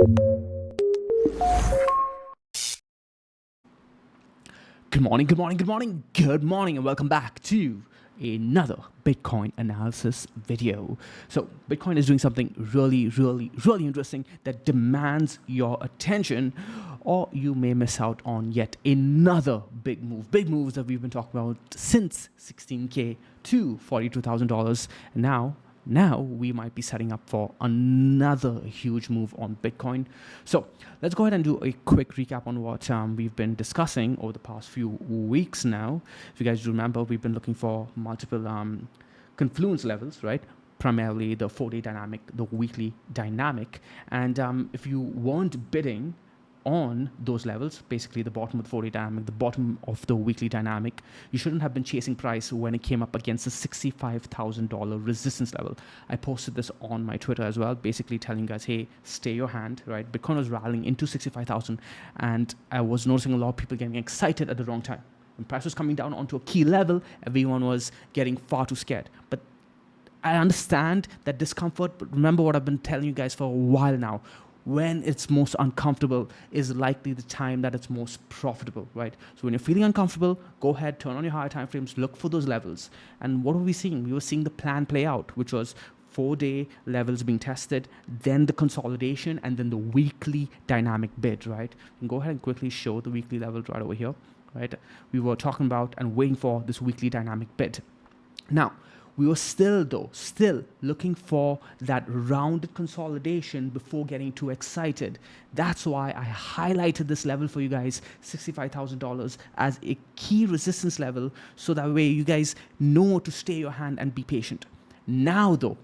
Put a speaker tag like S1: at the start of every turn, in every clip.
S1: Good morning, good morning, good morning, good morning, and welcome back to another Bitcoin analysis video. So Bitcoin is doing something really interesting that demands your attention, or you may miss out on yet another big move. Big moves that we've been talking about since 16K to $42,000. Now we might be setting up for another huge move on Bitcoin. So let's go ahead and do a quick recap on what we've been discussing over the past few weeks now. If you guys do remember, we've been looking for multiple confluence levels, right? Primarily the 4-day dynamic, the weekly dynamic. And if you weren't bidding on those levels, basically the bottom of the 4-day dynamic, the bottom of the weekly dynamic, you shouldn't have been chasing price when it came up against the $65,000 resistance level. I posted this on my Twitter as well, basically telling you guys, hey, stay your hand, right? Bitcoin was rallying into 65,000, and I was noticing a lot of people getting excited at the wrong time. When price was coming down onto a key level, everyone was getting far too scared. But I understand that discomfort, but remember what I've been telling you guys for a while now. When it's most uncomfortable is likely the time that it's most profitable, right? So when you're feeling uncomfortable, go ahead, turn on your higher time frames, look for those levels. And what were we seeing? We were seeing the plan play out, which was 4-day levels being tested, then the consolidation, and then the weekly dynamic bid, right? And go ahead and quickly show the weekly levels right over here, right? We were talking about and waiting for this weekly dynamic bid. Now, we were still looking for that rounded consolidation before getting too excited. That's why I highlighted this level for you guys, $65,000, as a key resistance level, so that way you guys know to stay your hand and be patient. Now though,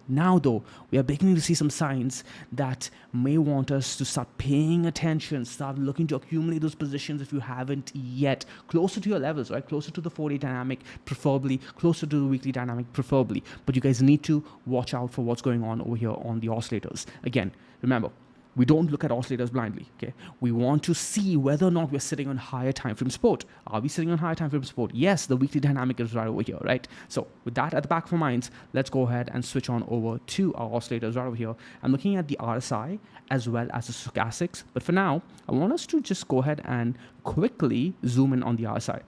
S1: we are beginning to see some signs that may want us to start paying attention, start looking to accumulate those positions if you haven't yet, closer to your levels, right? Closer to the 4-day dynamic, preferably, closer to the weekly dynamic, preferably. But you guys need to watch out for what's going on over here on the oscillators. Again, remember, we don't look at oscillators blindly, okay? We want to see whether or not we're sitting on higher time frame support. Are we sitting on higher time frame support? Yes, the weekly dynamic is right over here, right? So with that at the back of our minds, let's go ahead and switch on over to our oscillators right over here. I'm looking at the RSI as well as the stochastics, but for now, I want us to just go ahead and quickly zoom in on the RSI.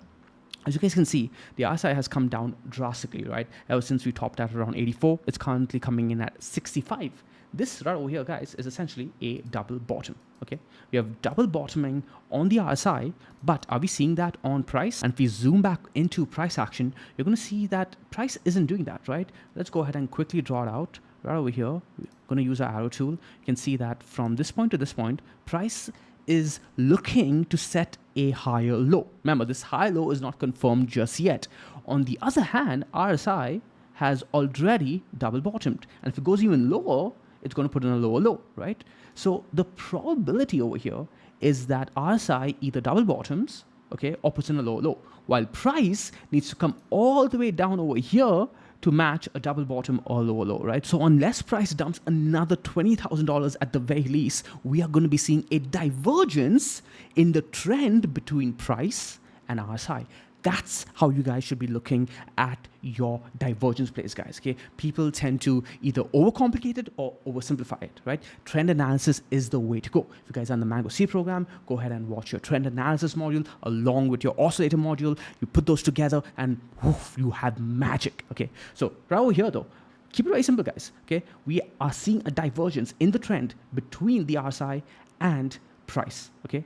S1: As you guys can see, the RSI has come down drastically, right? Ever since we topped at around 84, it's currently coming in at 65. This right over here, guys, is essentially a double bottom, okay? We have double bottoming on the RSI, but are we seeing that on price? And if we zoom back into price action, you're going to see that price isn't doing that, right? Let's go ahead and quickly draw it out right over here. We're going to use our arrow tool. You can see that from this point to this point, price is looking to set a higher low. Remember, this high low is not confirmed just yet. On the other hand, RSI has already double bottomed. And if it goes even lower, it's going to put in a lower low, right? So the probability over here is that RSI either double bottoms, okay, or puts in a lower low, while price needs to come all the way down over here to match a double bottom or lower low, right? So unless price dumps another $20,000 at the very least, we are going to be seeing a divergence in the trend between price and RSI. That's how you guys should be looking at your divergence plays, guys, okay? People tend to either overcomplicate it or oversimplify it, right? Trend analysis is the way to go. If you guys are in the Mango C program, go ahead and watch your trend analysis module along with your oscillator module. You put those together and woof, you have magic, okay? So right over here though, keep it very simple, guys, okay? We are seeing a divergence in the trend between the RSI and price, okay?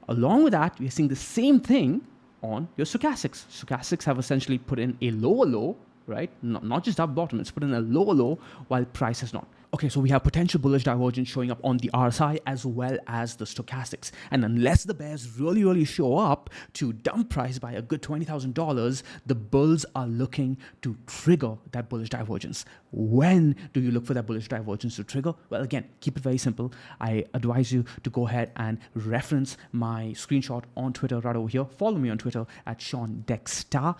S1: Along with that, we are seeing the same thing on your stochastics. Stochastics have essentially put in a lower low, right? Not just double bottom, it's put in a lower low while price has not. Okay, so we have potential bullish divergence showing up on the RSI as well as the stochastics. And unless the bears really show up to dump price by a good $20,000, the bulls are looking to trigger that bullish divergence. When do you look for that bullish divergence to trigger? Well, again, keep it very simple. I advise you to go ahead and reference my screenshot on Twitter right over here. Follow me on Twitter at Sean Dexter.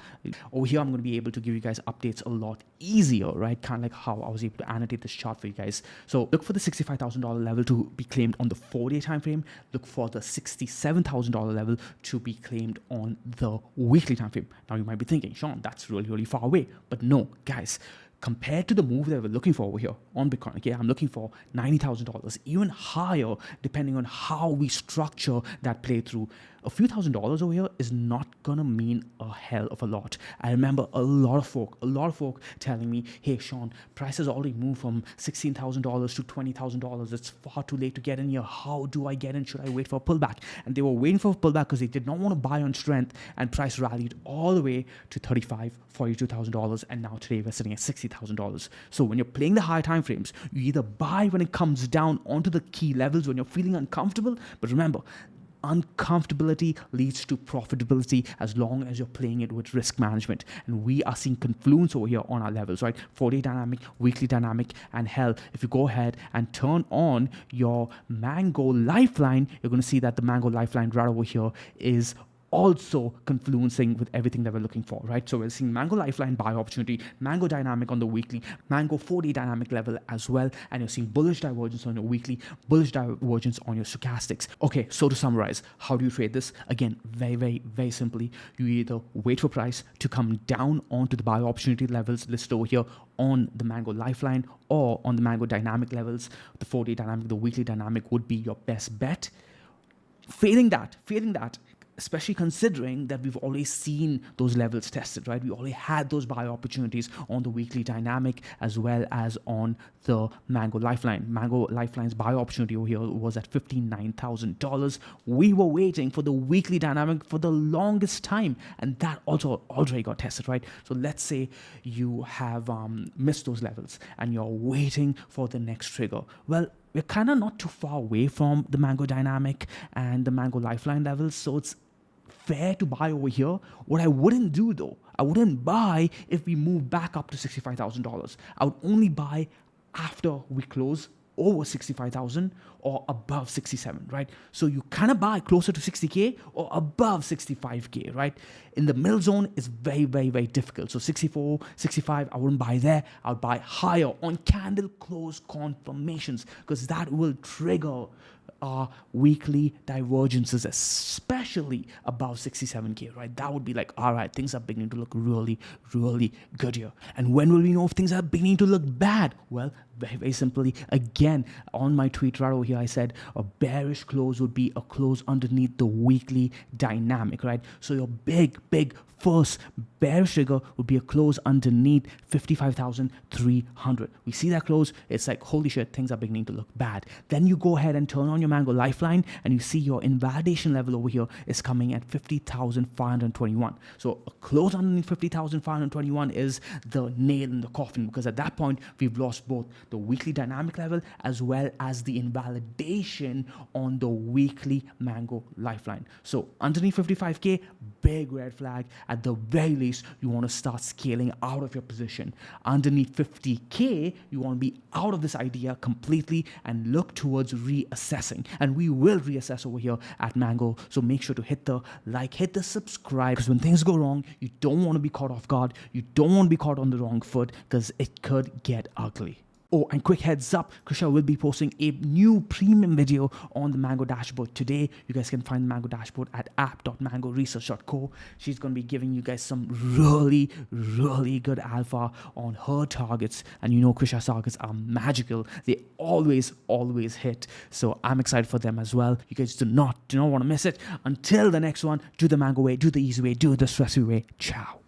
S1: Over here, I'm going to be able to give you guys updates a lot easier, right? Kind of like how I was able to annotate this chart for you guys. So look for the $65,000 level to be claimed on the 4-day time frame. Look for the $67,000 level to be claimed on the weekly time frame. Now you might be thinking, Sean, that's really far away. But no, guys, compared to the move that we're looking for over here on Bitcoin, okay, I'm looking for $90,000, even higher, depending on how we structure that playthrough. A few $1,000s over here is not gonna mean a hell of a lot. I remember a lot of folk telling me, hey Sean, prices already moved from $16,000 to $20,000. It's far too late to get in here. How do I get in? Should I wait for a pullback? And they were waiting for a pullback because they did not want to buy on strength, and price rallied all the way to $35,000, $42,000, and now today we're sitting at $60,000. So when you're playing the high time frames, you either buy when it comes down onto the key levels when you're feeling uncomfortable, but remember, uncomfortability leads to profitability as long as you're playing it with risk management. And we are seeing confluence over here on our levels, right? 4-day dynamic, weekly dynamic, and hell, if you go ahead and turn on your Mango Lifeline, you're going to see that the Mango Lifeline right over here is also confluencing with everything that we're looking for, right? So we're seeing Mango Lifeline buy opportunity, Mango Dynamic on the weekly, Mango 4-day dynamic level as well, and you're seeing bullish divergence on your weekly, bullish divergence on your stochastics. Okay, so to summarize, how do you trade this? Again, very simply, you either wait for price to come down onto the buy opportunity levels listed over here on the Mango Lifeline or on the Mango Dynamic levels. The 4-day dynamic, the weekly dynamic would be your best bet. Failing that, especially considering that we've already seen those levels tested, right? We already had those buy opportunities on the weekly dynamic as well as on the Mango Lifeline. Mango Lifeline's buy opportunity over here was at $59,000. We were waiting for the weekly dynamic for the longest time, and that also already got tested, right? So let's say you have missed those levels and you're waiting for the next trigger. Well, we're kind of not too far away from the Mango Dynamic and the Mango Lifeline levels, so it's fair to buy over here. What I wouldn't do though, I wouldn't buy if we move back up to $65,000. I would only buy after we close over 65,000 or above 67, right? So you kind of buy closer to 60K or above 65K, right? In the middle zone is very difficult. So 64, 65, I wouldn't buy there. I would buy higher on candle close confirmations because that will trigger our weekly divergences, especially above 67K, right? That would be like, all right, things are beginning to look really good here. And when will we know if things are beginning to look bad? Well, very simply, again, on my tweet right over here, I said a bearish close would be a close underneath the weekly dynamic, right? So your big first bearish trigger would be a close underneath 55,300. We see that close, it's like, holy shit, things are beginning to look bad. Then you go ahead and turn on your Mango Lifeline and you see your invalidation level over here is coming at 50,521. So a close underneath 50,521 is the nail in the coffin, because at that point, we've lost both the weekly dynamic level as well as the invalidation on the weekly Mango Lifeline. So underneath 55K, big red flag. At the very least, you want to start scaling out of your position. Underneath 50K, you want to be out of this idea completely and look towards reassessing. And we will reassess over here at Mango. So make sure to hit the like, hit the subscribe, because when things go wrong, you don't want to be caught off guard. You don't want to be caught on the wrong foot, because it could get ugly. Oh, and quick heads up, Krisha will be posting a new premium video on the Mango dashboard today. You guys can find the Mango dashboard at app.mangoresearch.co. She's going to be giving you guys some really good alpha on her targets. And you know Krisha's targets are magical. They always hit. So I'm excited for them as well. You guys do not want to miss it. Until the next one, do the Mango way, do the easy way, do the stress-free way. Ciao.